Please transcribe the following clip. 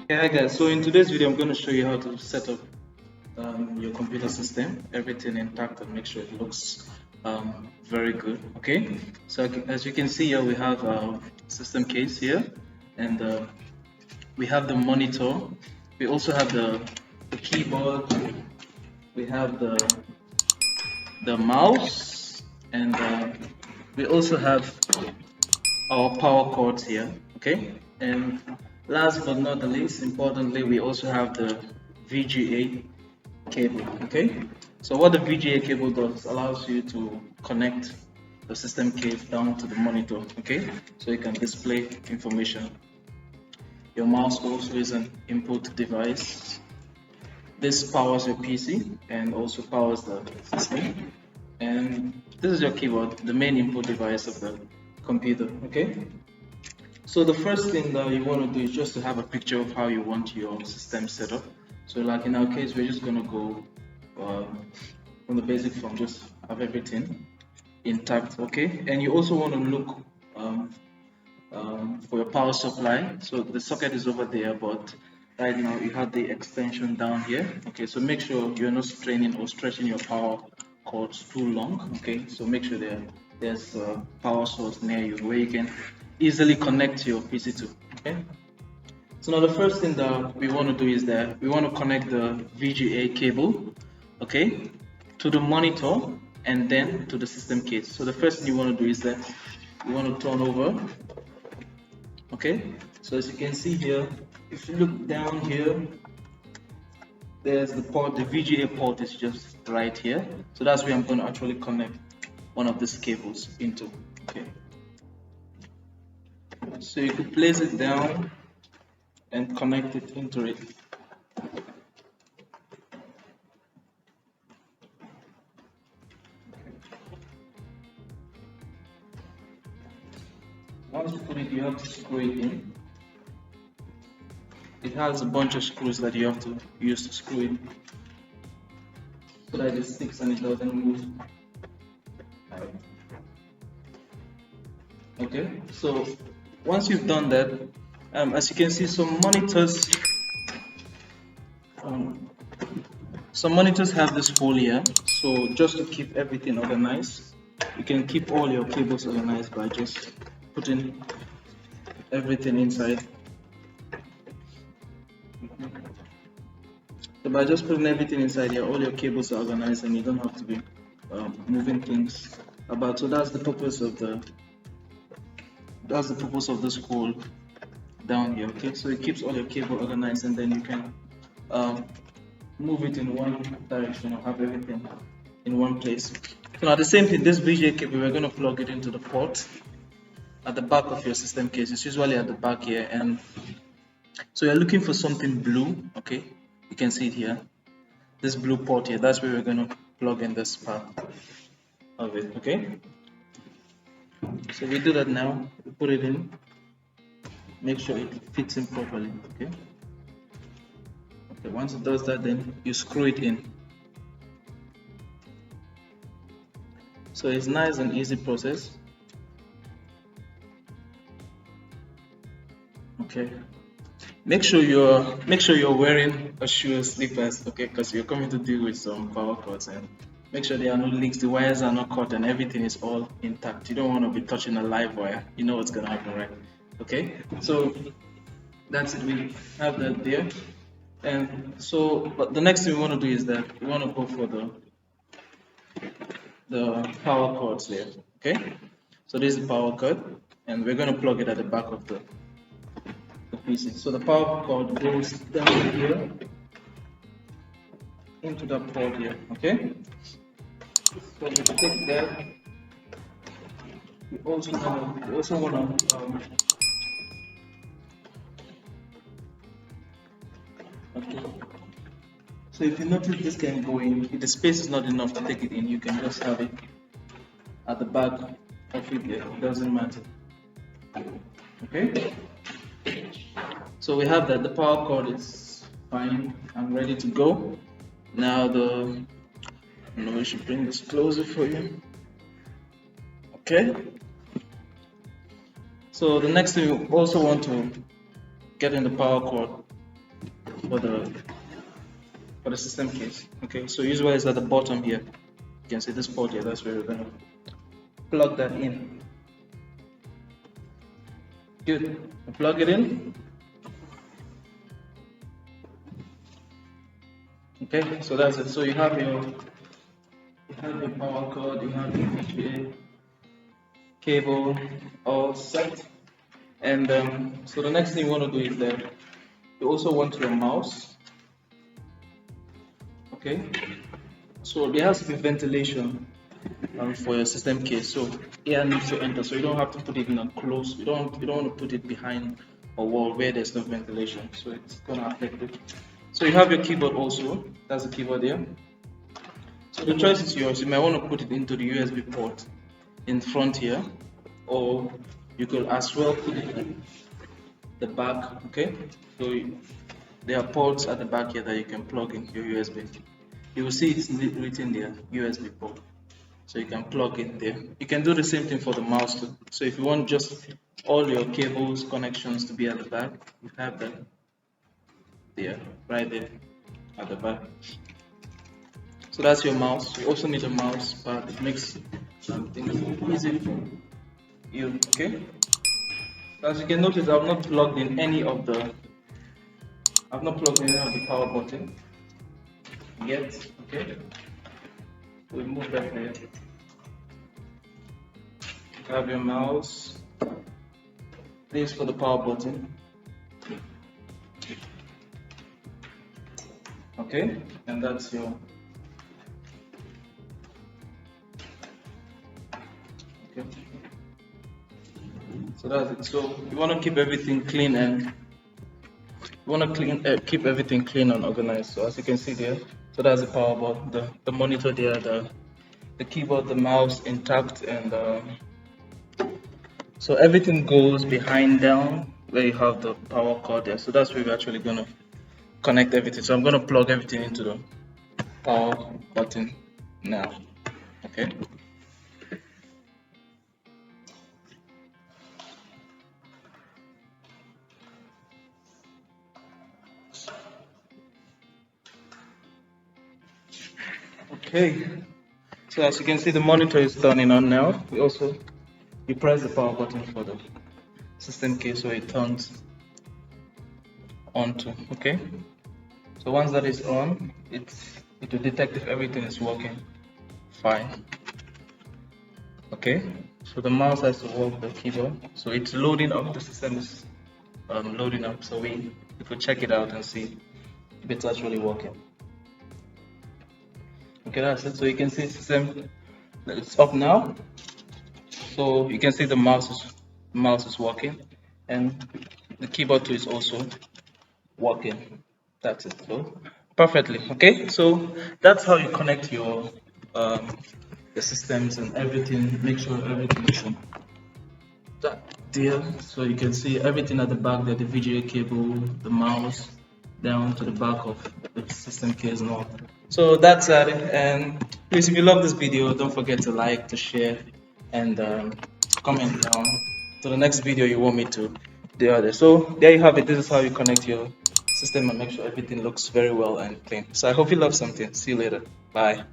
Yeah, hi guys. So in today's video, I'm going to show you how to set up your computer system, everything intact, and make sure it looks very good. Okay. So as you can see here, we have our system case here, and we have the monitor. We also have the keyboard. We have the mouse, and we also have our power cords here. Okay. And last but not the least, importantly, we also have the VGA cable. Okay, so what the VGA cable does allows you to connect the system case down to the monitor. Okay, so you can display information. Your mouse also is an input device. This powers your PC and also powers the system. And this is your keyboard, the main input device of the computer. Okay, so the first thing that you want to do is just to have a picture of how you want your system set up. So like in our case, we're just going to go from the basic form, just have everything intact. Okay, and you also want to look for your power supply. So the socket is over there, but right now you have the extension down here. Okay, so make sure you're not straining or stretching your power cords too long. Okay, so make sure there's a power source near you where you can easily connect your PC to. Okay, so now the first thing that we want to do is that we want to connect the VGA cable, okay, to the monitor and then to the system case. So the first thing you want to do is that you want to turn over, okay. So as you can see here, if you look down here, there's the port, the VGA port is just right here. So that's where I'm going to actually connect one of these cables into, okay. So you could place it down and connect it into it. Once you put it, you have to screw it in. It has a bunch of screws that you have to use to screw it so that it sticks and it doesn't move. Okay, so once you've done that, as you can see, um, some monitors have this hole here. So just to keep everything organized, you can keep all your cables organized by just putting everything inside. So by just putting everything inside here, all your cables are organized and you don't have to be moving things about. So that's the purpose of this hole down here. Okay, so it keeps all your cable organized and then you can move it in one direction or have everything in one place. So now the same thing, this VGA cable, we're going to plug it into the port at the back of your system case. It's usually at the back here, and so you're looking for something blue. Okay, you can see it here, this blue port here. That's where we're going to plug in this part of it. Okay, so we do that now. We put it in, make sure it fits in properly. Okay, once it does that, then you screw it in. So it's nice and easy process. Okay, make sure you're wearing a shoe or slippers, okay, because you're coming to deal with some power cords, and make sure there are no leaks, the wires are not cut, and everything is all intact. You don't want to be touching a live wire. You know what's gonna happen, right? Okay, so that's it. We have that there. And so, but the next thing we want to do is that we want to go for the power cords there. Okay, so this is the power cord, and we're going to plug it at the back of the PC. So the power cord goes down here into the port here. Okay, so you take that. We also want to okay. So if you notice this can go in, if the space is not enough to take it in, you can just have it at the back of it there. It doesn't matter. Okay. So we have that. The power cord is fine. I'm ready to go. Now we should bring this closer for you. Okay. So the next thing we also want to get in the power cord for the system case. Okay, so usually it's at the bottom here. You can see this port here. That's where we're gonna plug that in. Good. Plug it in. Okay, so that's it. So you have your power cord, you have your VGA cable all set. And so the next thing you want to do is that you also want your mouse. Okay, so there has to be ventilation for your system case. So air needs to enter. So you don't have to put it in a close. You don't want to put it behind a wall where there's no ventilation. So it's gonna affect it. So you have your keyboard also. That's the keyboard there. So the choice is yours. You might want to put it into the USB port in front here, or you could as well put it in the back. Okay, so there are ports at the back here that you can plug in your USB. You will see it's written there, USB port. So you can plug it there. You can do the same thing for the mouse too. So if you want just all your cables connections to be at the back, you have them there, right there at the back. So that's your mouse. You also need a mouse pad. It makes things easy for you. Okay. So as you can notice, I've not plugged in any of the power button yet. Okay. We move that there. Have your mouse. This for the power button. Okay, and that's your. Okay. So that's it. So you want to keep everything clean and keep everything clean and organized. So as you can see there, so that's the power button, the monitor there, the keyboard, the mouse intact, and so everything goes behind down where you have the power cord there. So that's where we're actually gonna connect everything. So I'm gonna plug everything into the power button now. Okay. Okay. So as you can see, the monitor is turning on now. You press the power button for the system case so it turns on to. Okay. So once that is on, it will detect if everything is working fine. Okay. So the mouse has to work the keyboard. So it's loading up. The system is loading up. So we could check it out and see if it's actually working. Okay, that's it. So you can see system it's up now. So you can see the mouse is working, and the keyboard too is also working. That's it. So perfectly. Okay, so that's how you connect your the systems and everything. Make sure everything is in that there. So you can see everything at the back there, the VGA cable, the mouse, down to the back of the system case and all. So that's it. And please, if you love this video, don't forget to like, to share, and comment down to the next video you want me to do. So there you have it. This is how you connect your system and make sure everything looks very well and clean. So I hope you love something. See you later. Bye.